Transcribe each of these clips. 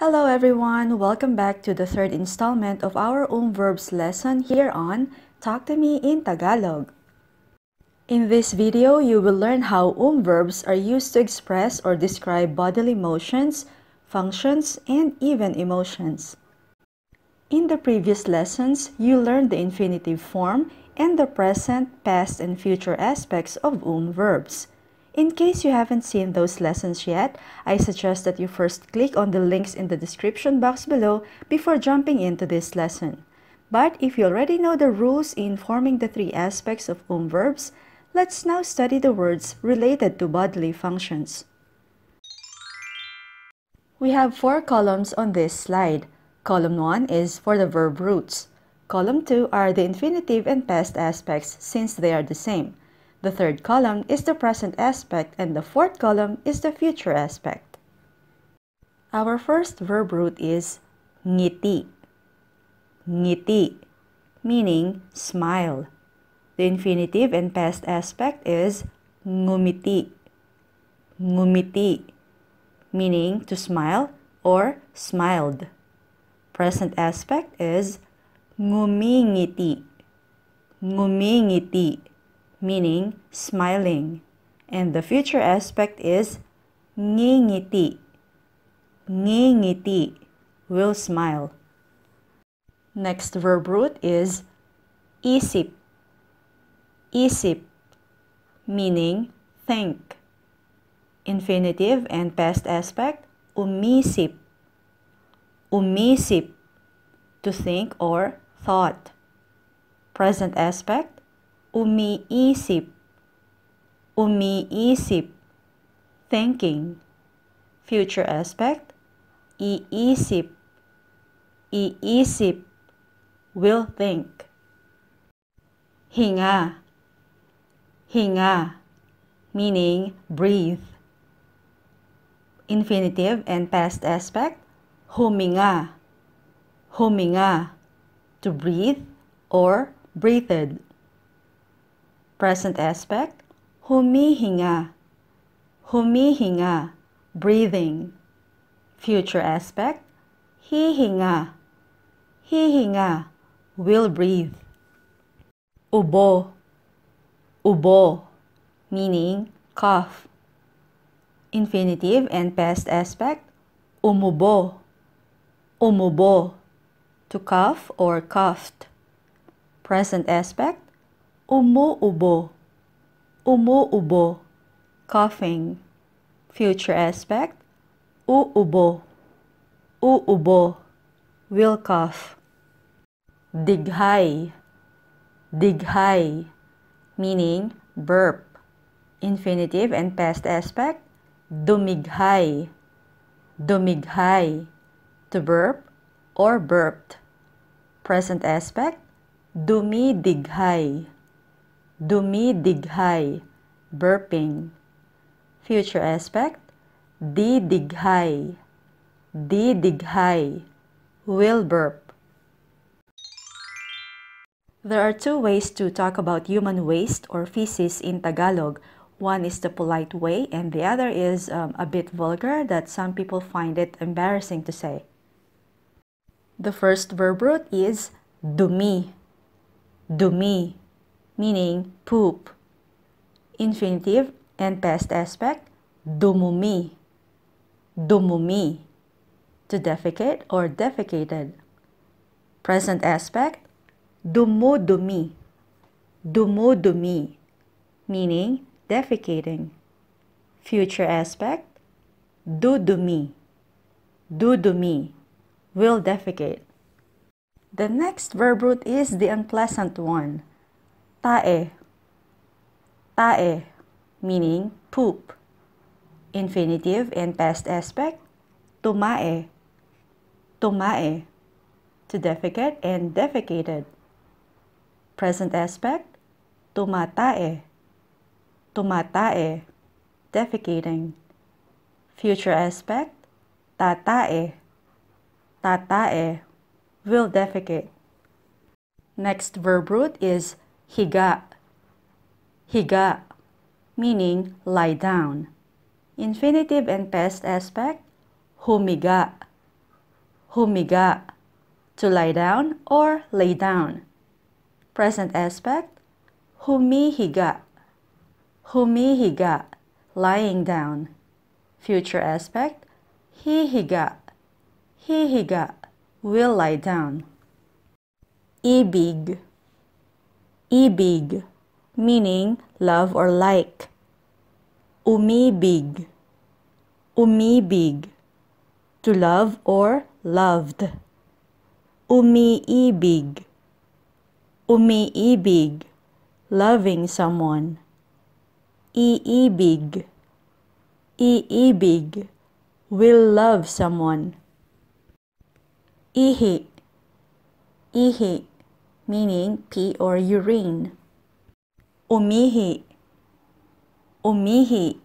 Hello everyone! Welcome back to the third installment of our UM-VERBS lesson here on Talk to Me in Tagalog. In this video, you will learn how UM-VERBS are used to express or describe bodily motions, functions, and even emotions. In the previous lessons, you learned the infinitive form and the present, past, and future aspects of UM-VERBS. In case you haven't seen those lessons yet, I suggest that you first click on the links in the description box below before jumping into this lesson. But if you already know the rules in forming the three aspects of UM-VERBS, let's now study the words related to bodily functions. We have 4 columns on this slide. Column 1 is for the verb roots. Column 2 are the infinitive and past aspects since they are the same. The third column is the present aspect and the fourth column is the future aspect. Our first verb root is ngiti. Ngiti, meaning smile. The infinitive and past aspect is ngumiti. Ngumiti, meaning to smile or smiled. Present aspect is ngumingiti. Ngumingiti, meaning smiling. And the future aspect is ngingiti. Ngingiti, will smile. Next verb root is isip. Isip, meaning think. Infinitive and past aspect, umisip. Umisip, to think or thought. Present aspect, umiisip. Umiisip, thinking. Future aspect, iisip. Iisip, will think. Hinga. Hinga, meaning breathe. Infinitive and past aspect, huminga. Huminga, to breathe or breathed. Present aspect, humihinga. Humihinga, breathing. Future aspect, hihinga. Hihinga, will breathe. Ubo. Ubo, meaning cough. Infinitive and past aspect, umubo. Umubo, to cough or coughed. Present aspect, umuubo. Umuubo, coughing. Future aspect, uubo. Uubo, will cough. Dighay. Dighay, meaning burp. Infinitive and past aspect, dumighay. Dumighay, to burp or burped. Present aspect, dumidighay. Dumidighay, burping. Future aspect, didighay. Didighay, will burp. There are 2 ways to talk about human waste or feces in Tagalog. One is the polite way and the other is a bit vulgar that some people find it embarrassing to say. The first verb root is dumi. Dumi, meaning poop. Infinitive and past aspect, dumumi. Dumumi, to defecate or defecated. Present aspect, dumudumi. Dumudumi, meaning defecating. Future aspect, dudumi. Dudumi, will defecate. The next verb root is the unpleasant one, tae. Tae, meaning poop. Infinitive and past aspect, tumae. Tumae, to defecate and defecated. Present aspect, tumatae. Tumatae, defecating. Future aspect, tatae. Tatae, will defecate. Next verb root is higa. Higa, meaning lie down. Infinitive and past aspect, humiga. humiga, to lie down or lay down. Present aspect, humihiga, humihiga, lying down. Future aspect, hihiga, hihiga, will lie down. Ibig, ibig, meaning love or like. Umibig, umibig, to love or loved. Umiibig, umiibig, loving someone. Iibig, iibig, will love someone. Ihi, ihi, meaning pee or urine. Umihi, umihi,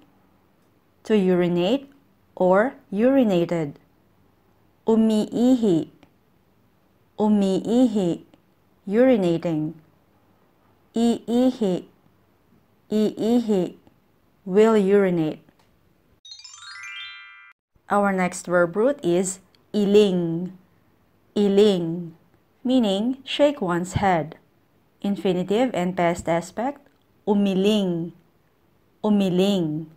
to urinate or urinated. Umiihi, umiihi, urinating. Iihi, iihi, will urinate. Our next verb root is iling, iling, meaning shake one's head. Infinitive and past aspect, umiling, umiling,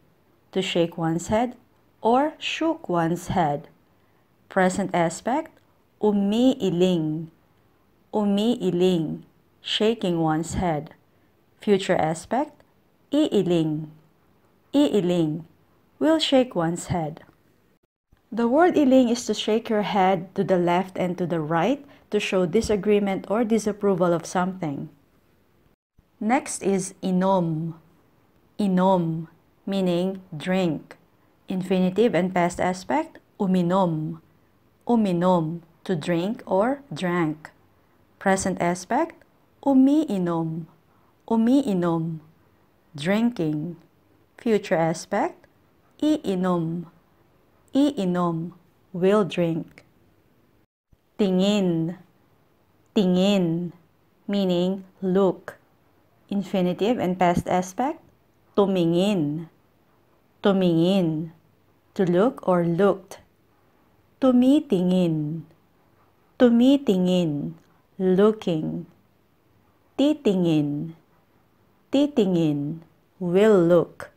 to shake one's head or shook one's head. Present aspect, umiiling, umiiling, shaking one's head. Future aspect, iiling, iiling, will shake one's head. The word iling is to shake your head to the left and to the right to show disagreement or disapproval of something. Next is inom, inom, meaning drink. Infinitive and past aspect, uminom, uminom, to drink or drank. Present aspect, umiinom, umiinom, drinking. Future aspect, iinom, iinom, will drink. Tingin, tingin, meaning look. Infinitive and past aspect, tumingin, tumingin, to look or looked. Tumitingin, tumitingin, looking. Titingin, titingin, will look.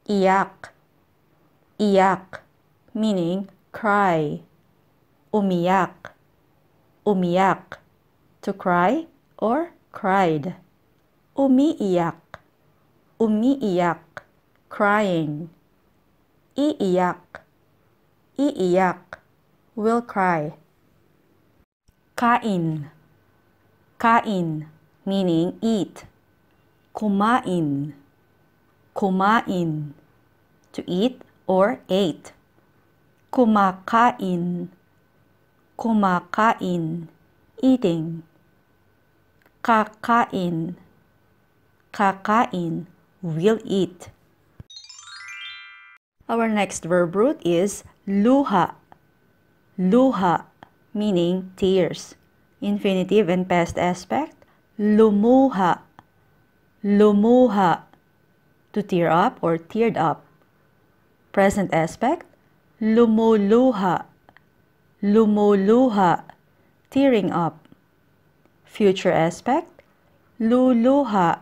Iyak, iyak, meaning cry. Umiyak, umiyak, to cry or cried. Umiiyak, umiiyak, crying. Iiyak, iiyak, will cry. Kain, kain, meaning eat. Kumain, kumain, to eat or ate. Kumakain, kumakain, eating. Kakain, kakain, will eat. Our next verb root is luha, luha, meaning tears. Infinitive and past aspect, lumuha, lumuha, to tear up or teared up. Present aspect, lumuluha, lumuluha, tearing up. Future aspect, luluha,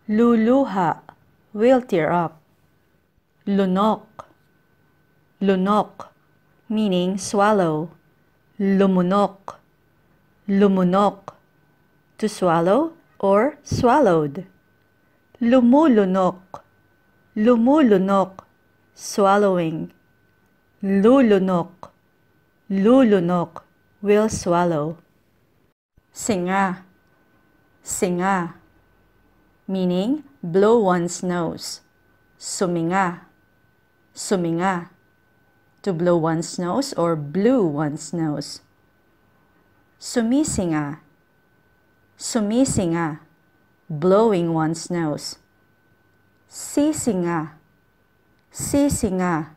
luluha, will tear up. Lunok, lunok, meaning swallow. Lumunok, lumunok, to swallow or swallowed. Lumulunok, lumulunok, swallowing. Lulunok, lulunok, will swallow. Singa, singa, meaning blow one's nose. Suminga, suminga, to blow one's nose or blew one's nose. Sumisinga, sumisinga, blowing one's nose. Sisinga, sisinga,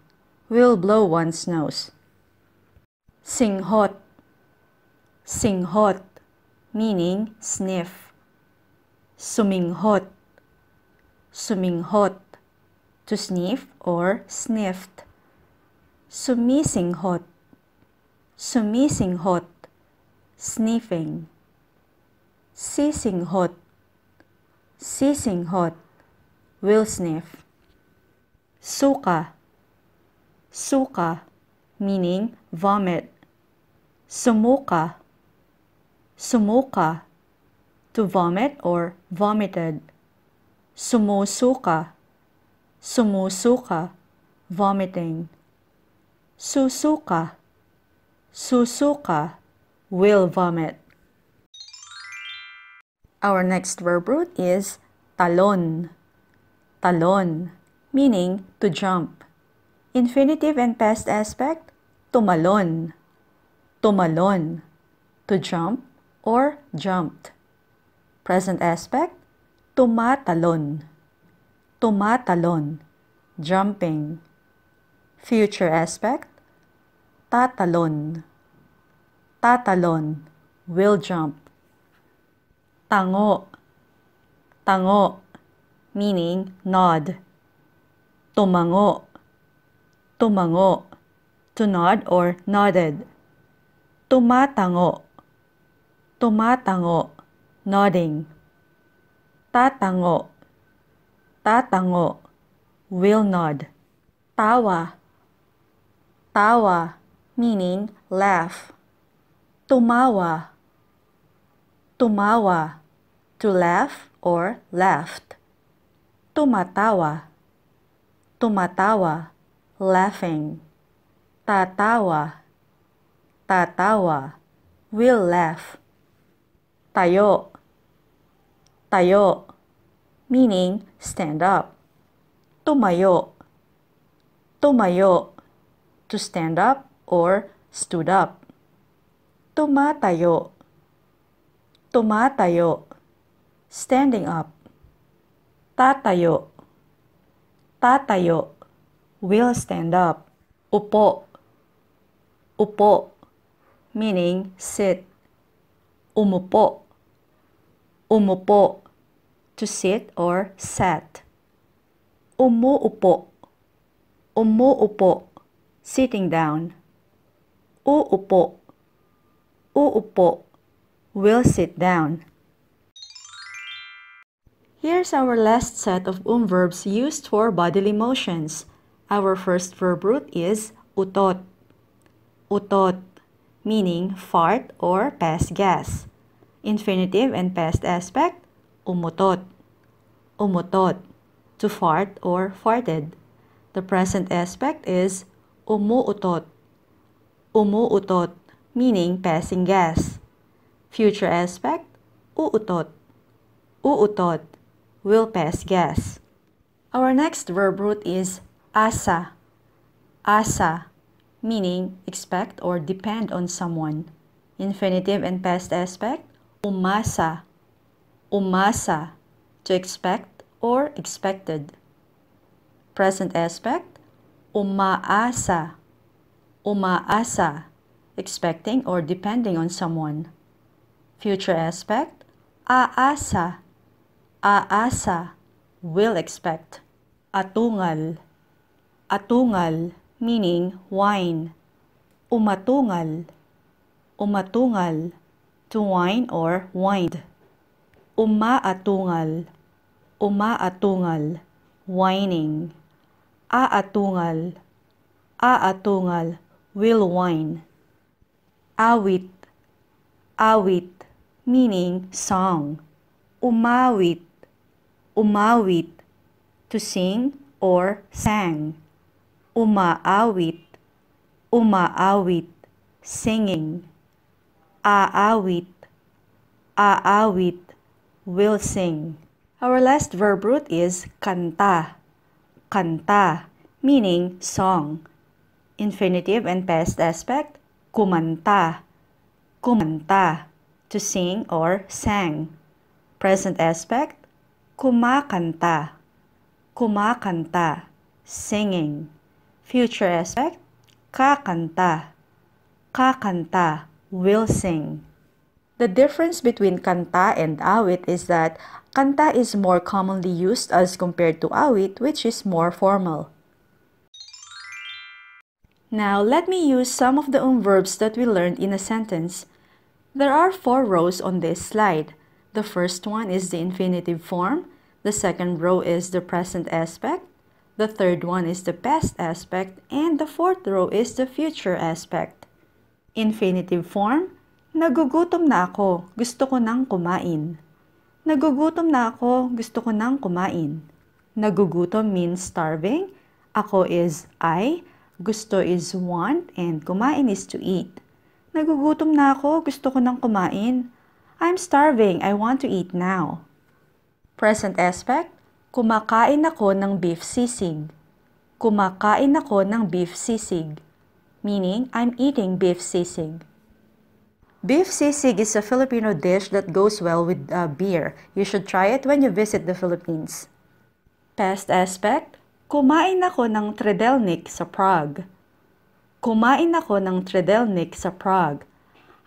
will blow one's nose. Singhot, singhot, meaning sniff. Suminghot, suminghot, to sniff or sniffed. Sumisinghot, Sumisinghot, sniffing. Sisinghot, sisinghot, will sniff. Suka, suka, meaning vomit. Sumuka, sumuka, to vomit or vomited. Sumusuka, sumusuka, vomiting. Susuka, susuka, will vomit. Our next verb root is talon. Talon, meaning to jump. Infinitive and past aspect, tumalon. Tumalon, to jump or jumped. Present aspect, tumatalon. Tumatalon, jumping. Future aspect, tatalon. Tatalon, will jump. Tango. Tango, meaning nod. Tumango. Tumango, to nod or nodded. Tumatango. Tumatango, nodding. Tatango. Tatango, will nod. Tawa. Tawa, meaning laugh. Tumawa. Tumawa, to laugh or laughed. Tumatawa. Tumatawa, laughing. Tatawa. Tatawa, will laugh. Tayo. Tayo, meaning stand up. Tumayo. Tumayo, to stand up or stood up. Tumatayo. Tumatayo, standing up. Tatayo. Tatayo, will stand up. Upo. Upo, meaning sit. Umupo. Umupo, to sit or sat. Umuupo. Umuupo, sitting down. Uupo. Uupo, will sit down. Here's our last set of verbs used for bodily motions. Our first verb root is utot. Utot, meaning fart or pass gas. Infinitive and past aspect, umutot. Umutot, to fart or farted. The present aspect is umuutot. Umuutot, meaning passing gas. Future aspect, uutot. Uutot, will pass gas. Our next verb root is asa. Asa, meaning expect or depend on someone. Infinitive and past aspect, umasa. Umasa, to expect or expected. Present aspect, umaasa. Umaasa, expecting or depending on someone. Future aspect, aasa. Aasa, will expect. Atungal. Atungal, meaning wine. Umatungal. Umatungal, to whine or wind. Umaatungal. Umaatungal, whining. Aatungal. Aatungal, will whine. Awit. Awit, meaning song. Umawit. Umawit, to sing or sang. Umaawit. Umaawit, singing. Aawit. Aawit, will sing. Our last verb root is kanta. Kanta, meaning song. Infinitive and past aspect, kumanta. Kumanta, to sing or sang. Present aspect, kumakanta. Kumakanta, singing. Future aspect, kakanta. Kakanta, will sing. The difference between kanta and awit is that kanta is more commonly used as compared to awit, which is more formal. Now, let me use some of the verbs that we learned in a sentence. There are 4 rows on this slide. The first one is the infinitive form. The second row is the present aspect. The third one is the past aspect. And the fourth row is the future aspect. Infinitive form. Nagugutom na ako. Gusto ko nang kumain. Nagugutom na ako. Gusto ko nang kumain. Nagugutom means starving. Ako is I. Gusto is want. And kumain is to eat. Nagugutom na ako. Gusto ko nang kumain. I'm starving. I want to eat now. Present aspect. Kumakain ako ng beef sisig. Kumakain ako ng beef sisig. Meaning, I'm eating beef sisig. Beef sisig is a Filipino dish that goes well with beer. You should try it when you visit the Philippines. Past aspect. Kumain ako ng tredelnik sa Prague. Kumain ako ng tredelnik sa Prague.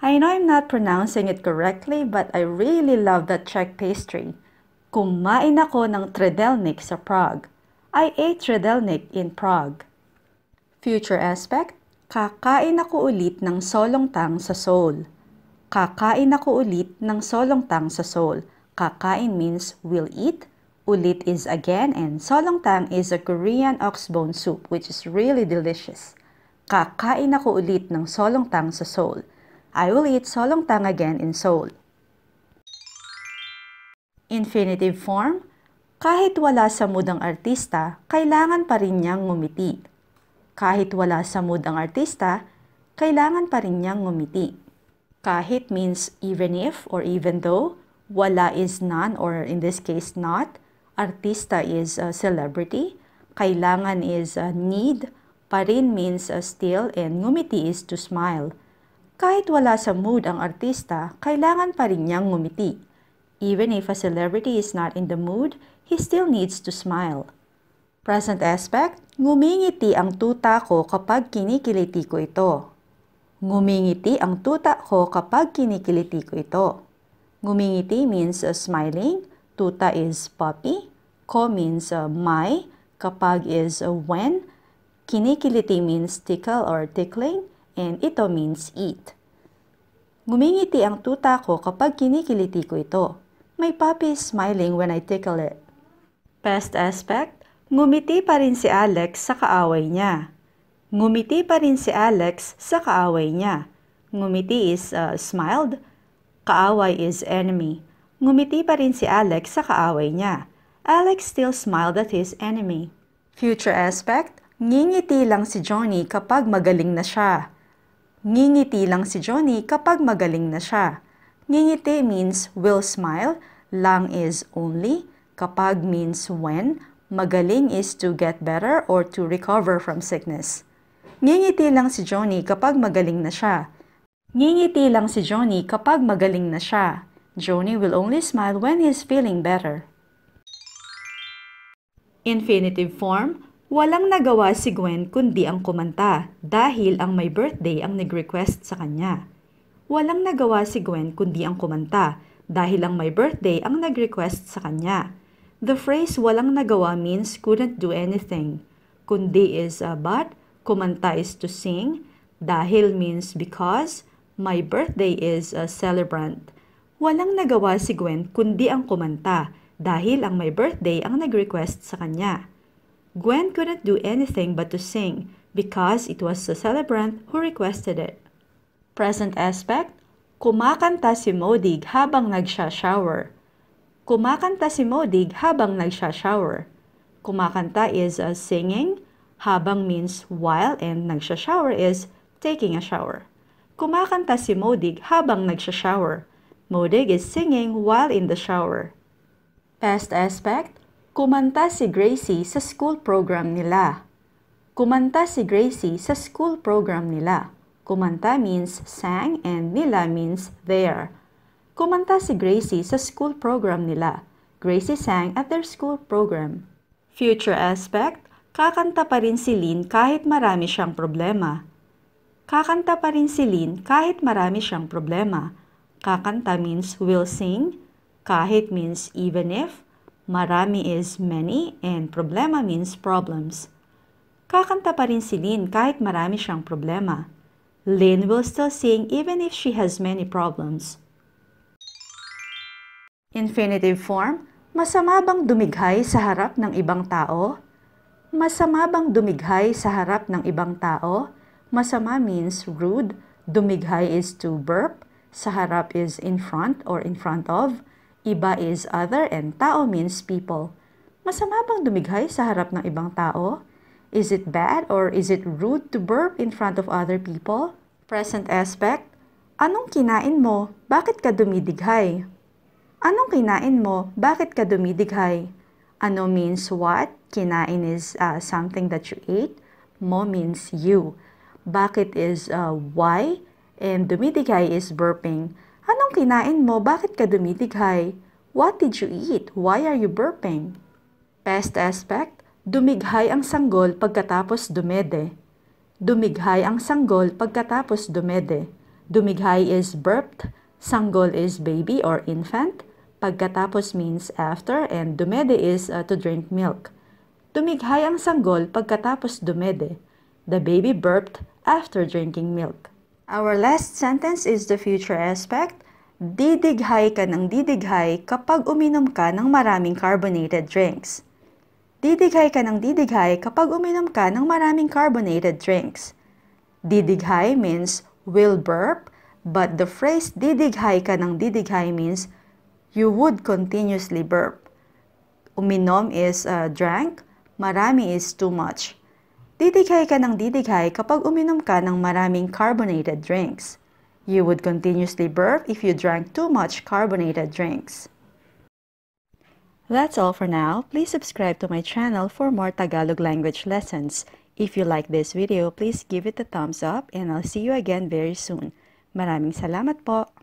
I know I'm not pronouncing it correctly, but I really love that Czech pastry. Kumain ako ng tredelnik sa Prague. I ate tredelnik in Prague. Future aspect. Kakain ako ulit ng solongtang sa Seoul. Kakain ako ulit ng solongtang sa Seoul. Kakain means will eat. Ulit is again, and solongtang is a Korean oxbone soup which is really delicious. Kakain ako ulit ng solongtang sa Seoul. I will eat solongtang again in Seoul. Infinitive form. Kahit wala sa mood ang artista, kailangan pa rin niyang ngumiti. Kahit wala sa mood ang artista, kailangan pa rin niyang ngumiti. Kahit means even if or even though. Wala is none or in this case not. Artista is a celebrity. Kailangan is need. Pa rin means still, and ngumiti is to smile. Kahit wala sa mood ang artista, kailangan pa rin niyang ngumiti. Even if a celebrity is not in the mood, he still needs to smile. Present aspect. Ngumingiti ang tuta ko kapag kinikiliti ko ito. Ngumingiti ang tuta ko kapag kinikiliti ko ito. Ngumingiti means smiling. Tuta is puppy. Ko means my. Kapag is when. Kinikiliti means tickle or tickling. And ito means eat. Ngumingiti ang tuta ko kapag kinikiliti ko ito. My puppy is smiling when I tickle it. Past aspect. Ngumiti pa rin si Alex sa kaaway niya. Ngumiti pa rin si Alex sa kaaway niya. Ngumiti is smiled. Kaaway is enemy. Ngumiti pa rin si Alex sa kaaway niya. Alex still smiled at his enemy. Future aspect. Ngingiti lang si Johnny kapag magaling na siya. Ngingiti lang si Johnny kapag magaling na siya. Ngingiti means will smile. Lang is only. Kapag means when. Magaling is to get better or to recover from sickness. Ngingiti lang si Johnny kapag magaling na siya. Ngingiti lang si Johnny kapag magaling na siya. Johnny will only smile when he is feeling better. Infinitive form. Walang nagawa si Gwen kundi ang kumanta dahil ang may birthday ang nag-request sa kanya. Walang nagawa si Gwen kundi ang kumanta dahil ang may birthday ang nag-request sa kanya. The phrase walang nagawa means couldn't do anything. Kundi is but, kumanta is to sing, dahil means because, my birthday is a celebrant. Walang nagawa si Gwen kundi ang kumanta dahil ang may birthday ang nag-request sa kanya. Gwen couldn't do anything but to sing because it was the celebrant who requested it. Present aspect. Kumakanta si Modig habang nagsha-shower. Kumakanta si Modig habang nagsha-shower. Kumakanta is singing, habang means while, and nagsha-shower is taking a shower. Kumakanta si Modig habang nagsha-shower. Modig is singing while in the shower. Past aspect. Kumanta si Gracie sa school program nila. Kumanta si Gracie sa school program nila. Kumanta means sang and nila means there. Kumanta si Gracie sa school program nila. Gracie sang at their school program. Future aspect. Kakanta pa rin si Lynn kahit marami siyang problema. Kakanta pa rin si Lynn kahit marami siyang problema. Kakanta means will sing. Kahit means even if. Marami is many and problema means problems. Kakanta pa rin si Lynn kahit marami siyang problema. Lynn will still sing even if she has many problems. Infinitive form, masama bang dumighay sa harap ng ibang tao? Masama bang dumighay sa harap ng ibang tao? Masama means rude, dumighay is to burp, sa harap is in front or in front of, iba is other, and tao means people. Masama bang dumighay sa harap ng ibang tao? Is it bad or is it rude to burp in front of other people? Present aspect, anong kinain mo? Bakit ka dumidighay? Anong kinain mo? Bakit ka dumidighay? Ano means what? Kinain is something that you ate. Mo means you. Bakit is why? And dumidighay is burping. Anong kinain mo? Bakit ka dumidighay? What did you eat? Why are you burping? Past aspect, dumighay ang sanggol pagkatapos dumede. Dumighay ang sanggol pagkatapos dumede. Dumighay is burped, sanggol is baby or infant, pagkatapos means after, and dumede is to drink milk. Dumighay ang sanggol pagkatapos dumede. The baby burped after drinking milk. Our last sentence is the future aspect. Didighay ka ng didighay kapag uminom ka ng maraming carbonated drinks. Didighay ka ng didighay kapag uminom ka ng maraming carbonated drinks. Didighay means will burp, but the phrase didighay ka ng didighay means you would continuously burp. Uminom is drank, marami is too much. Didighay ka ng didighay kapag uminom ka ng maraming carbonated drinks. You would continuously burp if you drank too much carbonated drinks. That's all for now. Please subscribe to my channel for more Tagalog language lessons. If you like this video, please give it a thumbs up and I'll see you again very soon. Maraming salamat po!